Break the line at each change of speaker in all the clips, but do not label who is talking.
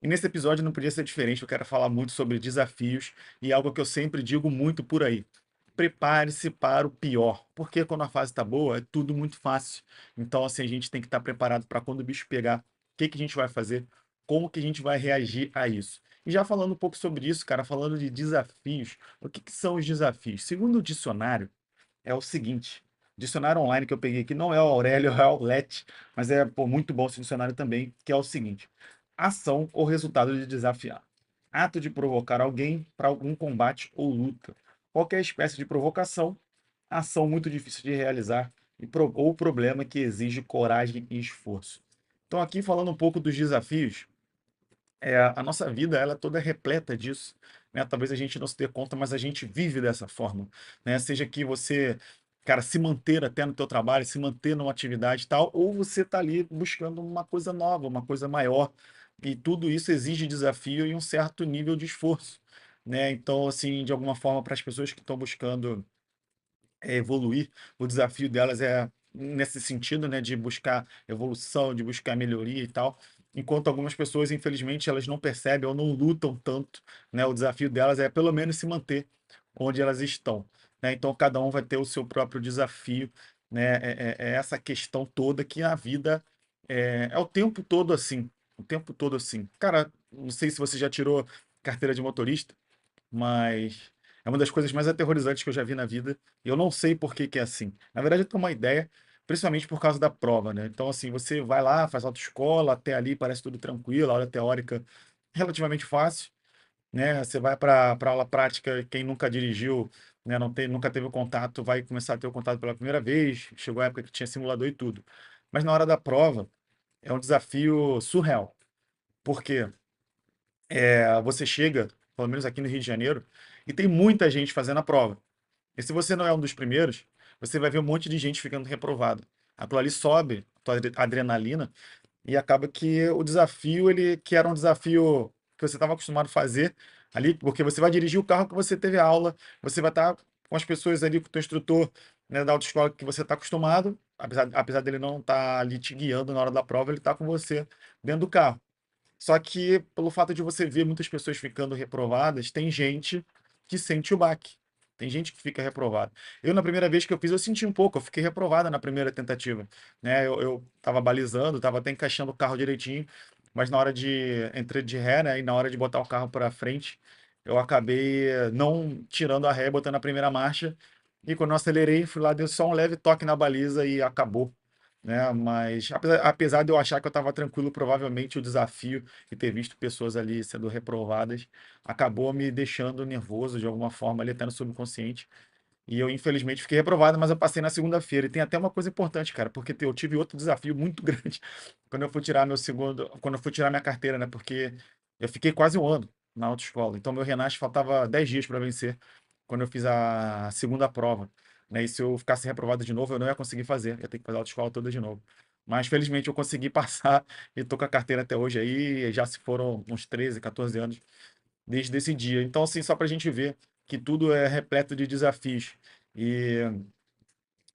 E nesse episódio não podia ser diferente, eu quero falar muito sobre desafios e algo que eu sempre digo muito por aí. Prepare-se para o pior, porque quando a fase está boa, é tudo muito fácil. Então, assim, a gente tem que estar preparado para quando o bicho pegar, o que que a gente vai fazer, como que a gente vai reagir a isso. E já falando um pouco sobre isso, cara, falando de desafios, o que que são os desafios? Segundo o dicionário, é o seguinte, dicionário online que eu peguei aqui não é o Aurélio, é o Aulete, mas é, pô, muito bom esse dicionário também, que é o seguinte: ação ou resultado de desafiar. Ato de provocar alguém para algum combate ou luta. Qualquer espécie de provocação, ação muito difícil de realizar ou problema que exige coragem e esforço. Então, aqui falando um pouco dos desafios, a nossa vida ela é toda repleta disso, né? Talvez a gente não se dê conta, mas a gente vive dessa forma, né? Seja que você, cara, se manter até no teu trabalho, se manter numa atividade e tal, ou você tá ali buscando uma coisa nova, uma coisa maior, e tudo isso exige desafio e um certo nível de esforço, né? Então, assim, de alguma forma, para as pessoas que estão buscando evoluir, o desafio delas é nesse sentido, né, de buscar evolução, de buscar melhoria e tal. Enquanto algumas pessoas, infelizmente, elas não percebem ou não lutam tanto, né? O desafio delas é pelo menos se manter onde elas estão, né? Então cada um vai ter o seu próprio desafio, né? É essa questão toda que a vida é o tempo todo assim, o tempo todo assim. Cara, não sei se você já tirou carteira de motorista, mas é uma das coisas mais aterrorizantes que eu já vi na vida, e eu não sei por que que é assim. Na verdade, eu tenho uma ideia, principalmente por causa da prova, né? Então, assim, você vai lá, faz autoescola, até ali parece tudo tranquilo, a aula teórica relativamente fácil, né? Você vai para aula prática, quem nunca dirigiu, né, não tem, nunca teve o contato, vai começar a ter o contato pela primeira vez, chegou a época que tinha simulador e tudo. Mas na hora da prova, é um desafio surreal, porque você chega, pelo menos aqui no Rio de Janeiro, e tem muita gente fazendo a prova. E se você não é um dos primeiros, você vai ver um monte de gente ficando reprovado. Aquilo ali sobe a tua adrenalina e acaba que o desafio, ele que era um desafio que você estava acostumado a fazer ali, porque você vai dirigir o carro que você teve aula, você vai estar com as pessoas ali, com o teu instrutor, né, da autoescola que você está acostumado, apesar dele não estar ali te guiando na hora da prova, ele está com você dentro do carro. Só que, pelo fato de você ver muitas pessoas ficando reprovadas, tem gente que sente o baque. Tem gente que fica reprovada. Eu, na primeira vez que eu fiz, eu senti um pouco. Eu fiquei reprovada na primeira tentativa, né? Eu tava balizando, tava até encaixando o carro direitinho, mas na hora de... Entrei de ré, né? E na hora de botar o carro para frente, eu acabei não tirando a ré, botando a primeira marcha. E quando eu acelerei, fui lá, deu só um leve toque na baliza e acabou, né? Mas apesar de eu achar que eu estava tranquilo, provavelmente o desafio e ter visto pessoas ali sendo reprovadas acabou me deixando nervoso de alguma forma, ali até no subconsciente. E eu, infelizmente, fiquei reprovado, mas eu passei na segunda-feira. E tem até uma coisa importante, cara, porque eu tive outro desafio muito grande quando eu fui tirar quando eu fui tirar minha carteira, né? Porque eu fiquei quase um ano na autoescola. Então, meu Renasce faltava 10 dias para vencer quando eu fiz a segunda prova, né? E se eu ficasse reprovado de novo, eu não ia conseguir fazer. Ia ter que fazer a autoescola toda de novo. Mas, felizmente, eu consegui passar e tô com a carteira até hoje aí. Já se foram uns 13, 14 anos desde esse dia. Então, assim, só para a gente ver que tudo é repleto de desafios. E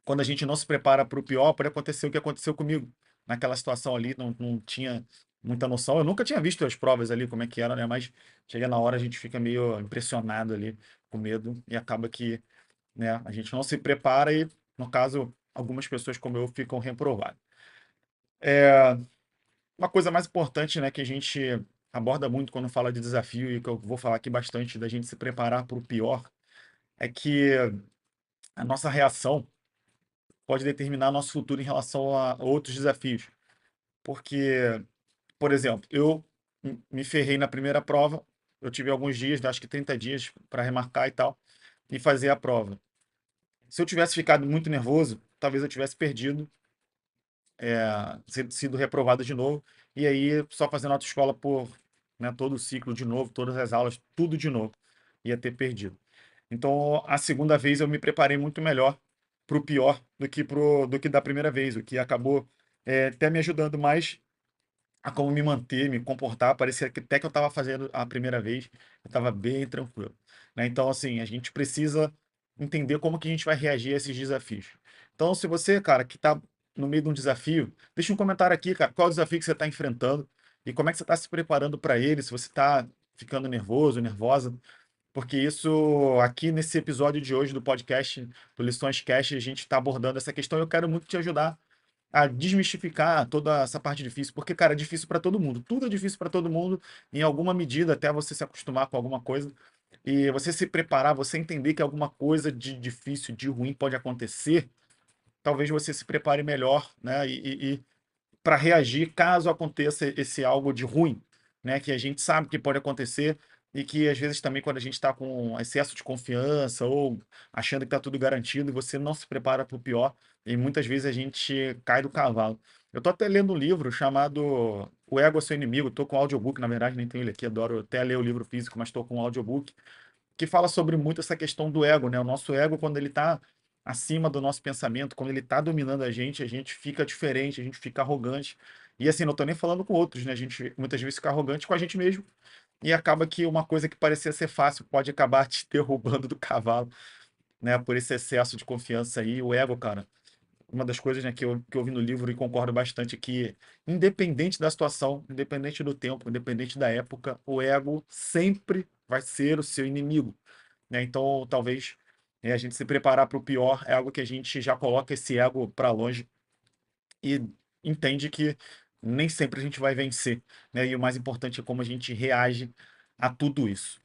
quando a gente não se prepara para o pior, pode acontecer o que aconteceu comigo. Naquela situação ali, não tinha muita noção. Eu nunca tinha visto as provas ali, como é que era, né? Mas chega na hora, a gente fica meio impressionado ali, com medo, e acaba que, né, a gente não se prepara e, no caso, algumas pessoas como eu ficam reprovadas. Uma coisa mais importante, né, que a gente aborda muito quando fala de desafio e que eu vou falar aqui bastante da gente se preparar para o pior, é que a nossa reação pode determinar nosso futuro em relação a outros desafios. Porque, por exemplo, eu me ferrei na primeira prova, eu tive alguns dias, acho que 30 dias para remarcar e tal, e fazer a prova. Se eu tivesse ficado muito nervoso, talvez eu tivesse perdido, sido reprovado de novo, e aí só fazendo autoescola por, né, todo o ciclo de novo, todas as aulas, tudo de novo, ia ter perdido. Então, a segunda vez eu me preparei muito melhor para o pior do que da primeira vez, o que acabou até me ajudando mais a como me manter, me comportar. Parecia que até que eu estava fazendo a primeira vez, eu estava bem tranquilo, né? Então, assim, a gente precisa entender como que a gente vai reagir a esses desafios. Então, se você, cara, que está no meio de um desafio, deixa um comentário aqui, cara, qual é o desafio que você está enfrentando e como é que você está se preparando para ele, se você está ficando nervoso, nervosa, porque isso aqui nesse episódio de hoje do podcast do Lições Cash, a gente está abordando essa questão e eu quero muito te ajudar a desmistificar toda essa parte difícil, porque, cara, é difícil para todo mundo. Tudo é difícil para todo mundo, em alguma medida, até você se acostumar com alguma coisa. E você se preparar, você entender que alguma coisa de difícil, de ruim pode acontecer, talvez você se prepare melhor, né? E para reagir caso aconteça esse algo de ruim, né? Que a gente sabe que pode acontecer e que às vezes também quando a gente está com excesso de confiança ou achando que está tudo garantido e você não se prepara para o pior, e muitas vezes a gente cai do cavalo. Eu tô até lendo um livro chamado O Ego é Seu Inimigo, tô com o audiobook, na verdade, nem tenho ele aqui, adoro até ler o livro físico, mas tô com o audiobook que fala sobre muito essa questão do ego, né? O nosso ego, quando ele está acima do nosso pensamento, quando ele está dominando a gente fica diferente, a gente fica arrogante. E assim, não estou nem falando com outros, né? A gente muitas vezes fica arrogante com a gente mesmo e acaba que uma coisa que parecia ser fácil pode acabar te derrubando do cavalo, né? Por esse excesso de confiança aí, o ego, cara. Uma das coisas, né, que eu vi no livro e concordo bastante é que, independente da situação, independente do tempo, independente da época, o ego sempre vai ser o seu inimigo, né? Então, talvez a gente se preparar para o pior é algo que a gente já coloca esse ego para longe e entende que nem sempre a gente vai vencer, né? E o mais importante é como a gente reage a tudo isso.